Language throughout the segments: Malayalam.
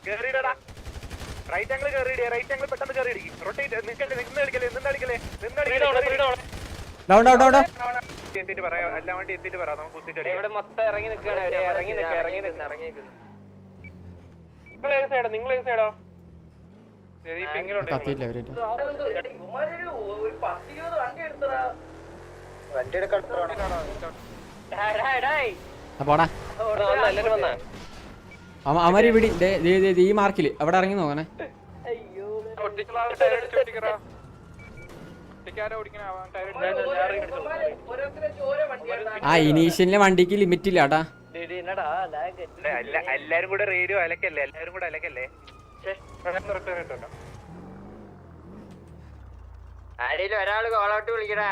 കേറിയിടടാ. റൈറ്റ് ആംഗിൾ കേറിയിടേ. റൈറ്റ് ആംഗിൾ പെട്ടെന്ന് കേറിയിടിക്കും. റൊട്ടേറ്റ് നിൽക്കല്ലേ. നിന്ന് കളിക്കല്ലേ. എത്തിയിട്ട് പറയാം. എല്ലാ വണ്ടി എത്തിയിട്ട് പറയാം. നമുക്ക് കുത്തിട്ട് ഇവിടെ മൊത്തം ഇറങ്ങി നിൽക്കുകയാണ്. നിങ്ങൾ ഏത് സൈഡോ? അവര് ഇവിടെ ഈ മാർക്കില് അവിടെ ഇറങ്ങി നോക്കണേ. ആ ഇനീഷ്യലിലെ വണ്ടിക്ക് ലിമിറ്റ് ഇല്ല കേട്ടാ. എല്ലാരും കൂടെ റേഡിയോ അലക്കല്ലേ. ആരെങ്കിലും ഒരാള് കോളൗട്ട് വിളിക്കടാ.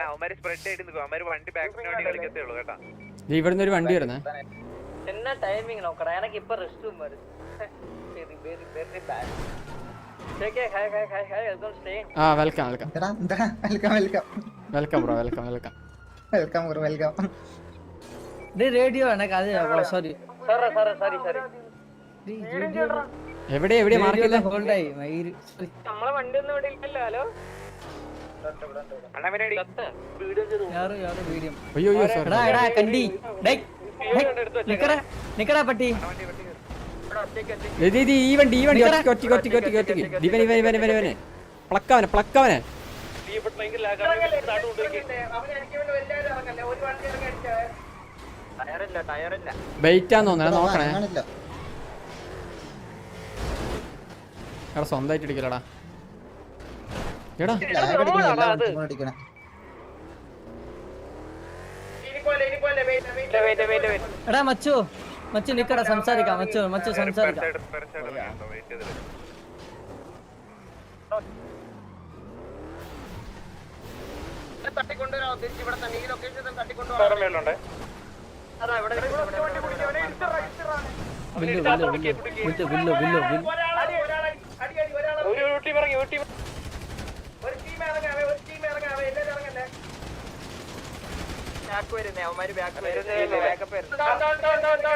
അവന്മാര് സ്പ്രെഡ് ആയിട്ട് നിൽക്കും. അവന്മാര് വണ്ടി ബാക്കിന് വേണ്ടി കളിക്കത്തേ ഉള്ളൂ കേട്ടാ. ഇവിടുന്ന് ഒരു വണ്ടി വരുന്നേ. എന്നാ ടൈമിങ് നോക്കടാ. എനിക്ക് ഇപ്പൊ റെസ്റ്റ് ആ വെൽക്കം റേഡിയോ സോറി എവിടെയാ മാർക്കില്ല. നമ്മളെ വണ്ടി ഒന്നും ഇവിടെ ഇല്ലല്ലോ. അയ്യോ കണ്ടി നിക്കടാ പട്ടി. ഈ വണ്ടി ഇവനെ പ്ലക്കവനെ ബെയിറ്റാന്ന് തോന്നണേ. നോക്കണേ എടാ സ്വന്തമായിട്ട് ഇടിക്കലടാ. എടാ എടാ മച്ചു നിക്കടാ. സംസാരിക്കാം മച്ചു സംസാരിക്കാം.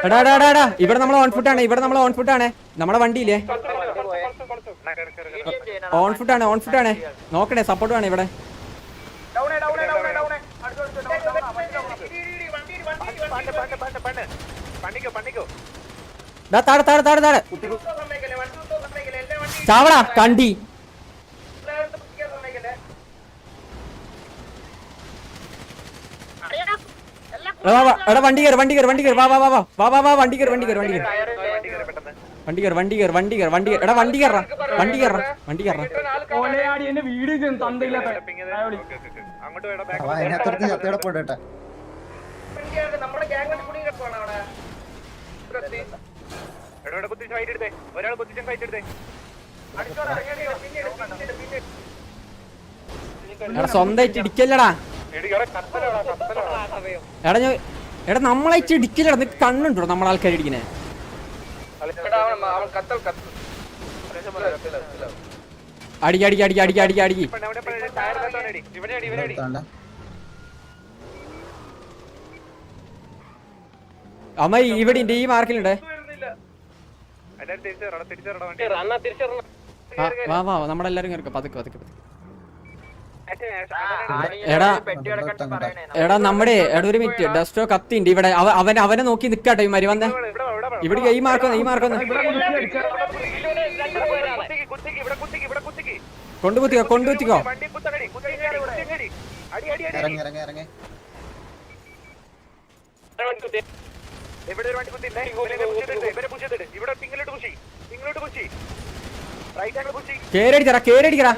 എടാ ഇവിടെ നമ്മൾ ഓൺ ഫുട്ട് ആണ്. നമ്മുടെ വണ്ടിയില്ലേ ഓൺ ഫുട്ട് ആണ്. നോക്കണേ സപ്പോർട്ട് ആണ് ഇവിടെ. താഴെ ചാവടാ കണ്ടി. എടാ വണ്ടി കയറി വാ വണ്ടി കയറി. എടാ വണ്ടി കയറ. സ്വന്തമായിട്ട് ഇടിക്കല്ലടാ. എടാ നമ്മളായിട്ട് ഇടിക്കലടാ. നിനക്ക് കണ്ണുണ്ടോ നമ്മളെ ആൾക്കാർ ഇടിക്കണേ. അടിക്ക്. അമ്മ ഇവിടെ ഈ മാർക്കിലുണ്ട്. വാ നമ്മളെല്ലാരും കേൾക്കാം. പതുക്കെ എടാ നമ്മുടെ ഒരു മിനിറ്റ്. ഡസ്റ്റോ കത്തിണ്ട് ഇവിടെ. അവനെ നോക്കി നിക്കാട്ടെ. ഇവന്മാര് വന്നേ ഇവിടെ. ഈ മാർക്കൊന്ന് കൊണ്ടുകുത്തിക്കോ. കേരടിക്കടാ.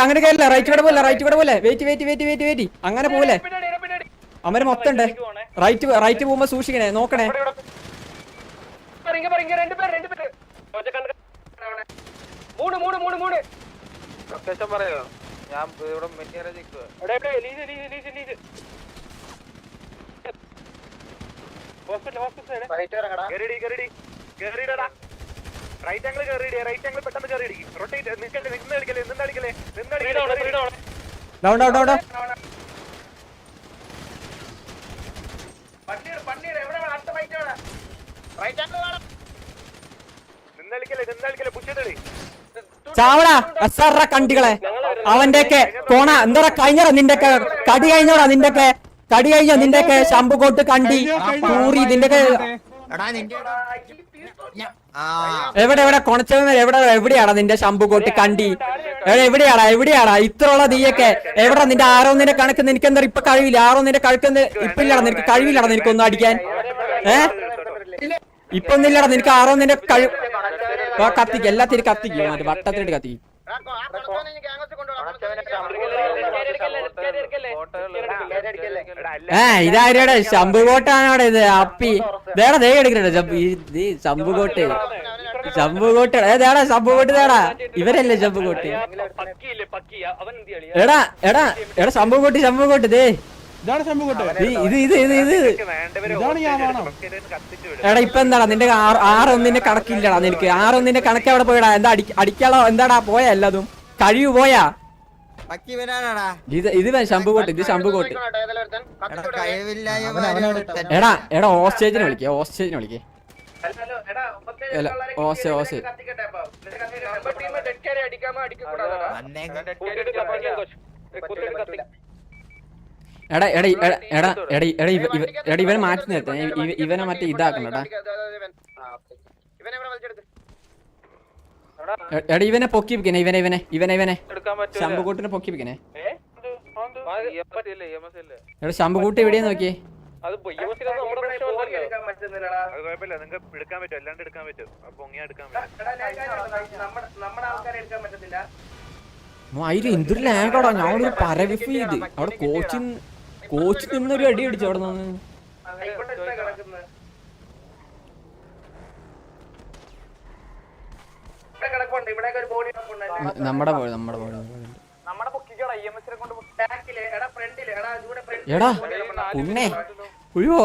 അങ്ങനെ കയറില്ല. റൈറ്റ് കൂടെ പോലെ വെയിറ്റ്. അങ്ങനെ പോലെ അവര് മൊത്തം ഉണ്ട്. റൈറ്റ് പോകുമ്പോ സൂക്ഷിക്കണേ. നോക്കണേ. റൈറ്റ് ആംഗിൾ പെട്ടെന്ന് കേറിയിടിക്കും. റൊട്ടേറ്റ് നിൽക്കല്ലേ. നിന്ന് കളിക്കല്ലേ. ഡൗൺ ഡൗൺ ഡൗൺ ഡൗൺ ചാവടാ അസാറ കണ്ടികളെ അവന്റെയൊക്കെ കോണ എന്താ കഴിഞ്ഞടാ നിന്റെയൊക്കെ കടി കഴിഞ്ഞോടാ നിന്റെയൊക്കെ കടി കഴിഞ്ഞോ നിന്റെയൊക്കെ ശംഭുകോട്ട് കണ്ടി കൂറി ഇതിന്റെയൊക്കെ എവിടെ എവിടെ കൊണച്ചവൻ എവിടെയാടാ നിന്റെ ശംഭുകോട്ട് കണ്ടി എവിടെയാടാ ഇത്രയുള്ള നീയൊക്കെ എവിടെ നിന്റെ ആരോന്നിന്റെ കണക്ക് നിനക്ക് എന്താ ഇപ്പൊ കഴിവില്ല ആരോന്നിന്റെ കണക്ക് ഇപ്പൊ ഇല്ലടാ നിനക്ക് കഴിവില്ലടാ നിനക്കൊന്നും അടിക്കാൻ ഇപ്പൊ ഒന്നില്ലടാ നിനക്ക് ആരോന്നിന്റെ കഴിവ് കത്തിക്ക് എല്ലാത്തിനും കത്തിക്കും മറ്റേ വട്ടത്തിലിട്ട് കത്തിക്കും ഇതാരുടെ ശംഭുകോട്ടാണോടെ ഇത് അപ്പി വേറെ ദേ എടുക്കണ ശംഭുകോട്ട് ഏതാടാ ശംഭുകോട്ട് തേടാ ഇവരല്ലേ ശംഭുകോട്ട് എടാ എടാ എടാ ശംഭുകോട്ട് ദേ എടാ ഇപ്പൊ എന്താടാ നിന്റെ ആറൊന്നിന്റെ കണക്കില്ലടാ നിനക്ക് ആറൊന്നിന്റെ കണക്ക് അവിടെ പോയടാ എന്താ അടിക്കാളോ എന്താടാ പോയാ എല്ലാതും കഴിവ് പോയാ ഇത് ശംഭുകോട്ട് ഇത് ശംഭുകോട്ട് എടാ എടാ ഓസ്റ്റേജിനെ വിളിക്കേ ഓസ്റ്റേജ് എടാ എടാ എടാ എടാ എടാ ഇവനെ മാറ്റി നിർത്താൻ ഇവനെ മറ്റേ ഇതാക്കണടാ എടാ ഇവനെ പൊക്കി വെക്കണേ ഇവനെ ശംഭുകൂട്ടിനെ പൊക്കി വെക്കണേ എടാ ശംഭുകൂട്ട് എവിടെയാ നോക്കിയേ അതിൽ എന്തൊരു ലാഗോടാ ഞാനൊരു പരവിഫ് ചെയ്ത് അവിടെ കോച്ച് നിന്നൊരു അടി അടിച്ചു അവിടെ നിന്ന് നമ്മുടെ എടാ ഉണ്ണേ ഉയ്യോ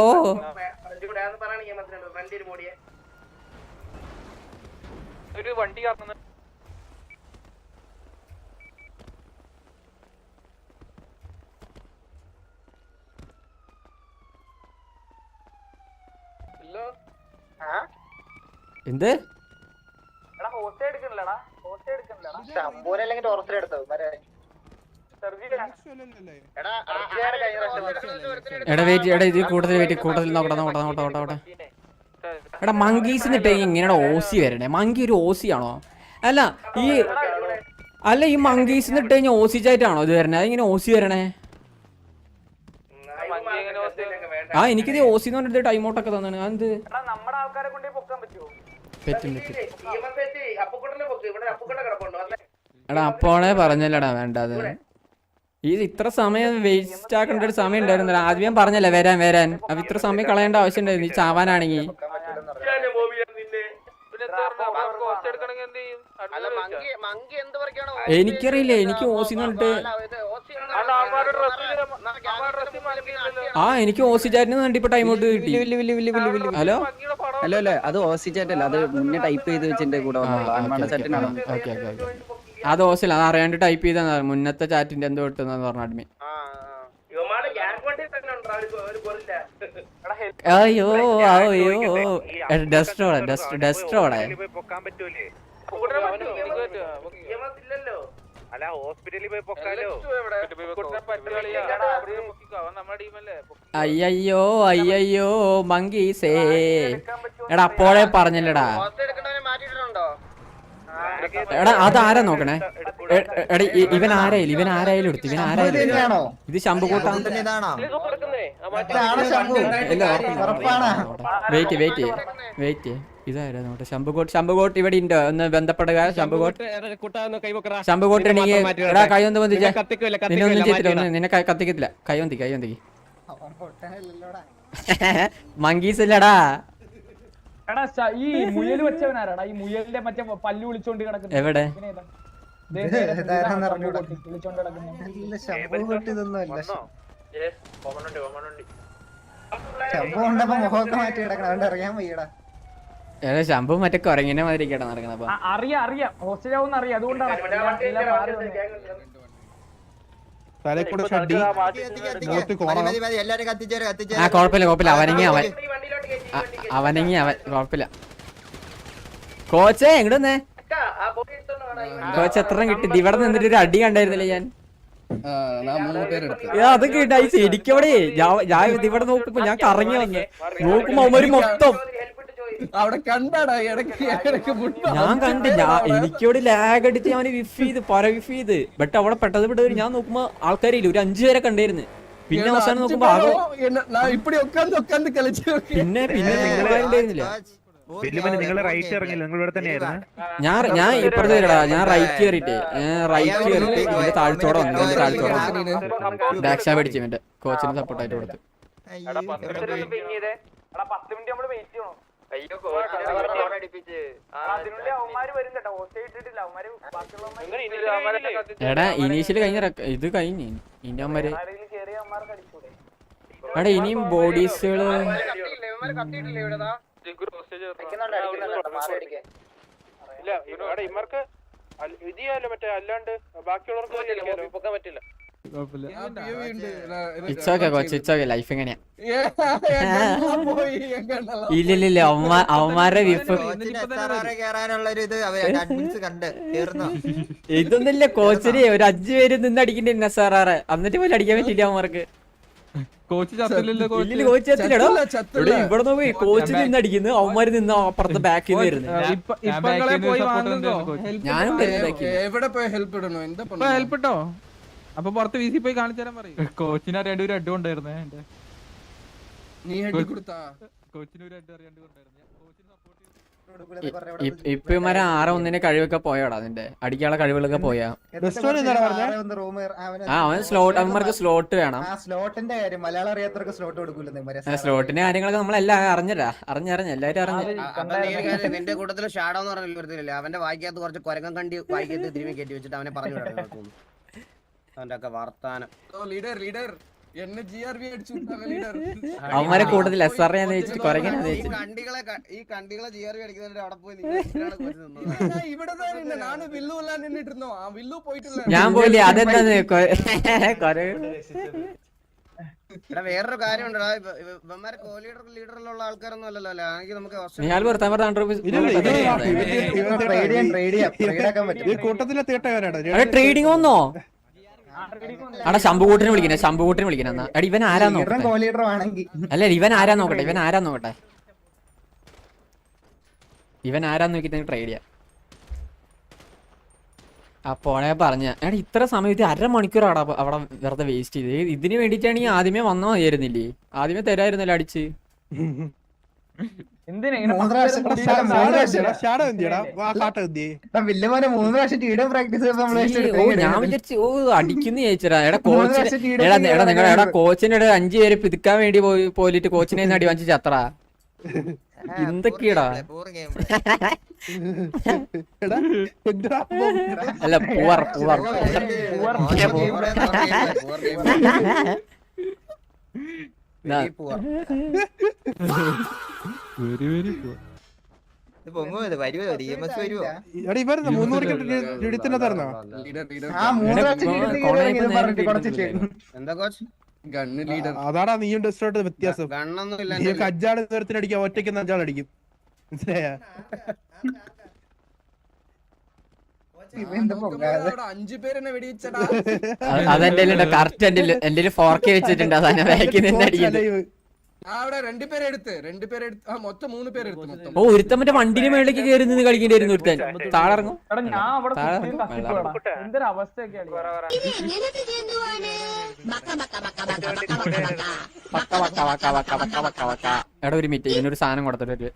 ഒരു വണ്ടി കാർന്നു എന്ത് എടാ വെയിറ്റ് എടാ ഇത് കൂടുതൽ നോക്കട്ടെ എടാ മങ്കീസിന് ഇട്ട് ഇങ്ങനെയാണോ ഓസി വരണേ മങ്കി ഒരു ഓസി ആണോ അല്ല ഈ മങ്കീസിന് ഇട്ട് കഴിഞ്ഞാൽ ഓസി ചായിട്ടാണോ ഇത് വരണേ അതിങ്ങനെ ഓസി വരണേ എനിക്കിത് ഓസി എന്ന് പറഞ്ഞിട്ട് ടൈം ഔട്ടൊക്കെ തന്നാണ് അത് എടാ അപ്പോണേ പറഞ്ഞല്ലടാ വേണ്ടത് ഇത് ഇത്ര സമയം വേസ്റ്റ് ആക്കേണ്ട ഒരു സമയം ഉണ്ടായിരുന്നില്ല ആദ്യം പറഞ്ഞല്ലേ വരാൻ അപ്പൊ ഇത്ര സമയം കളയേണ്ട ആവശ്യം ഉണ്ടായിരുന്നു ഈ ചാവാനാണെങ്കിൽ എനിക്കറിയില്ല എനിക്ക് ഓസി എന്നിട്ട് എനിക്ക് ഓസി ചാറ്റിന് വേണ്ടി ഇപ്പൊ ടൈം ഔട്ട് കിട്ടി ഹലോ അല്ല അത് ഓസി ചാറ്റ് അല്ല അത് മുന്നേ ടൈപ്പ് ചെയ്ത് വെച്ചിന്റെ കൂടെ അത് ഓസില്ല അത് അറിയാണ്ട് ടൈപ്പ് ചെയ്താ മുന്നത്തെ ചാറ്റിന്റെ എന്തോ ഇട്ടെന്ന് പറഞ്ഞ അഡ്മിൻ അയ്യോ ഡസ്റ്റോടെ അയ്യോ മങ്കീസേ എടാ അപ്പോഴേ പറഞ്ഞല്ലടാ എടാ അതാരാ നോക്കണേ എടാ ഇവൻ ആരായാലും എടുത്തു ഇത് ശംഭുകൂട്ടാണ് വെയിറ്റ് ഇതാരാ നോട്ടെ ശംഭുകോട്ട് ഇവിടെ ഉണ്ടോ ഒന്ന് ബന്ധപ്പെടുക ശംഭുകോട്ട് എടാ കൈയൊന്ന് ബന്ധിച്ചേ നിന്നൊന്നും ചെയ്തില്ല നിന്നെ കത്തിക്കത്തില്ല കൈയൊന്തി മങ്കീസ് ഇല്ലടാ ഈ മുയൽ വെച്ചവനാരാടാ ഈ മുയലിന്റെ മറ്റേ പല്ല് വിളിച്ചോണ്ട് കിടക്കുന്നത് എവിടെ ശംഭു മറ്റേ കൊരങ്ങിനെ മാതിരി നടക്കണ അറിയാം ഹോസ്റ്റലാവുന്ന അറിയാം അതുകൊണ്ടാണ് തലക്കൂടെ ഷഡ്ഡി മുഖത്ത് കോണ. ആ കുഴപ്പമില്ല അവനെങ്കി അവൻ കുഴപ്പമില്ല. കോച്ചേ എങ്ങോട്ടേ കോച്ച് എത്ര കിട്ടി? ഇവിടെ നിന്നിട്ട് ഒരു അടി കണ്ടായിരുന്നില്ലേ ഞാൻ? അത് കിട്ടായി ശരിക്കവിടെ ഞാൻ ഇവിടെ നോക്കുമ്പോ ഞാൻ കറങ്ങി വന്ന് നോക്കുമ്പോ അവന്മാര് മൊത്തം അവിടെ കണ്ടാടാ ഞാൻ കണ്ട് എനിക്കവിടെ ലാഗ് അടിച്ച് അവന് വിഫ് ചെയ്ത് ബട്ട് അവിടെ പെട്ടത് ഞാൻ നോക്കുമ്പോ ആൾക്കാരില്ല, ഒരു 5 പേരെ കണ്ടായിരുന്നു. പിന്നെ അവസാനം നോക്കുമ്പോ പിന്നെ ഉണ്ടായിരുന്നില്ല. ഞാൻ ഇപ്പുറത്തെ ഞാൻ റൈറ്റ് കയറിട്ടേ ഇതിന്റെ താഴ്ചോടെ വന്നു. ഡാക്ഷ മേടിച്ചു എന്റെ കോച്ചിന് സപ്പോർട്ടായിട്ട് കൊടുത്ത്. എടാ ഇനീഷ്യല് ഇത് കഴിഞ്ഞ് ഇനി അവന്മാര് എടാ ഇനിയും ബോഡീസുകള് അല്ലാണ്ട് ബാക്കിയുള്ളവർക്ക് പറ്റില്ല. ലൈഫ് എങ്ങനെയാ? ഇല്ലില്ല അവന്മാരുടെ വിഫ് ഇതൊന്നുമില്ല. കോച്ചിന് ഒരു 5 പേര് നിന്ന് അടിക്കണ്ടേ SRR, എന്നിട്ട് പോലും അടിക്കാൻ പറ്റില്ല അവന്മാർക്ക്. കോച്ച് ചത്തില്ലടോ. ഇവിടെ നോക്കി കോച്ച് നിന്ന് അടിക്കുന്നു, അവന്മാര് നിന്ന് അപ്പുറത്ത് ബാക്കിൽ നിന്ന് വരുന്നു. ഞാനും എവിടെ പോയി ഹെൽപ്പ് ഇടണോ? എന്താ ഹെൽപ്പ് ഇട്ടോ? അപ്പൊ പുറത്ത് വീസി പോയി കാണിച്ചു തരാൻ പറയും. കോച്ചിന് അറിയാണ്ട് ഒരു അഡ്ഡു ഉണ്ടായിരുന്നേ. നീ ഹെഡ് കൊടുത്താ? കോച്ചിന് ഒരു അഡ്ഡു അറിയാണ്ട് ഉണ്ടായിരുന്നു. ഇപ്പൊ ഇവന്മാരെ 6-1 കഴിവൊക്കെ പോയാടാ, അതിന്റെ അടിക്കാനുള്ള കഴിവുകളൊക്കെ പോയാ. അവൻ അവന്മാർക്ക് സ്ലോട്ട് വേണം. സ്ലോട്ടിന്റെ കാര്യങ്ങളൊക്കെ നമ്മളെല്ലാം അറിഞ്ഞെല്ലാരും അറിഞ്ഞു. നിന്റെ കൂട്ടത്തില് ഷാഡോ എന്ന് പറഞ്ഞില്ല, അവന്റെ വായിക്കകത്ത് കുറച്ച് കൊരകം കണ്ടി വായിക്കകത്ത് തിരുമ്മി കെട്ടി വെച്ചിട്ട് അവനെ പറഞ്ഞു വിടാൻ അവന്റെ ഒക്കെ വർത്താനം. അവന്മാരെ കൂടുതൽ SR ഈ കണ്ടികളെ GRV അടിക്കുന്നതിന്റെ അവിടെ പോയി ഞാൻ പോയില്ലേ? അതെന്താ വേറൊരു കാര്യം ഉണ്ടോ? ഇവന്മാരെ ലീഡറിലുള്ള ആൾക്കാരൊന്നും അല്ലല്ലോ അല്ലേ? നമുക്ക് ട്രേഡിംഗ് ഒന്നോ? അവിടെ ശംഭുകൂട്ടിനെ വിളിക്കണ എന്നാ. എടാ ഇവൻ ആരാ നോക്കട്ടെ? അല്ല ഇവൻ ആരാ നോക്കട്ടെ? ഇവൻ ആരാന്ന് നോക്കിട്ട് ട്രേഡ് ചെയ്യാം. അപ്പോഴേ പറഞ്ഞ എടാ ഇത്ര സമയത്ത് 1/2 മണിക്കൂർ അവിടെ വെറുതെ വേസ്റ്റ് ചെയ്ത്. ഇതിന് വേണ്ടിട്ടാണെങ്കിൽ ആദ്യമേ വന്നോ ആയിരുന്നില്ലേ? ആദ്യമേ തരായിരുന്നല്ലോ അടിച്ച്. ഞാൻ വിചാരിച്ചു അടിക്കുന്ന ചോദിച്ചടാ. എടാ കോച്ചിനെ 5 പേര് പിതുക്കാൻ വേണ്ടി പോയിട്ട് കോച്ചിനെ അടി വാങ്ങിച്ച് ചത്തടാ. എന്തൊക്കെയാടാ? അല്ല പൂവർ അതാടാ നീയും ടെസ്റ്റോട്ട് വ്യത്യാസം. അജ്ജാട് നേരത്തിനടിക്കാം, ഒറ്റയ്ക്ക് 5 ആളടിക്കും. മനസ്സിലായ? 5 പേരെന്നെ വെടിവെച്ചടാ. അതെന്റെ കറക്റ്റ് എന്റെ 4K വെച്ചിട്ടുണ്ട്. അതാണ് ബാക്കിൽ നിന്ന് അടിക്കുന്നത്. അവിടെ 2 പേരെ എടുത്ത് മൊത്തം 3 പേര് എടുത്തു. ഓ ഒരുത്തൻ മറ്റേ വണ്ടിന്റെ മേളിലേക്ക് കയറി നിന്ന് കളിക്കേണ്ടിയിരുന്നു. ഒരുത്തൻ താഴെറങ്ങും. എന്തൊരു അവസ്ഥയൊക്കെയാണ്. എടാ ഒരു മിനിറ്റ്, ഇതിനൊരു സാധനം കൊടുത്തിട്ട്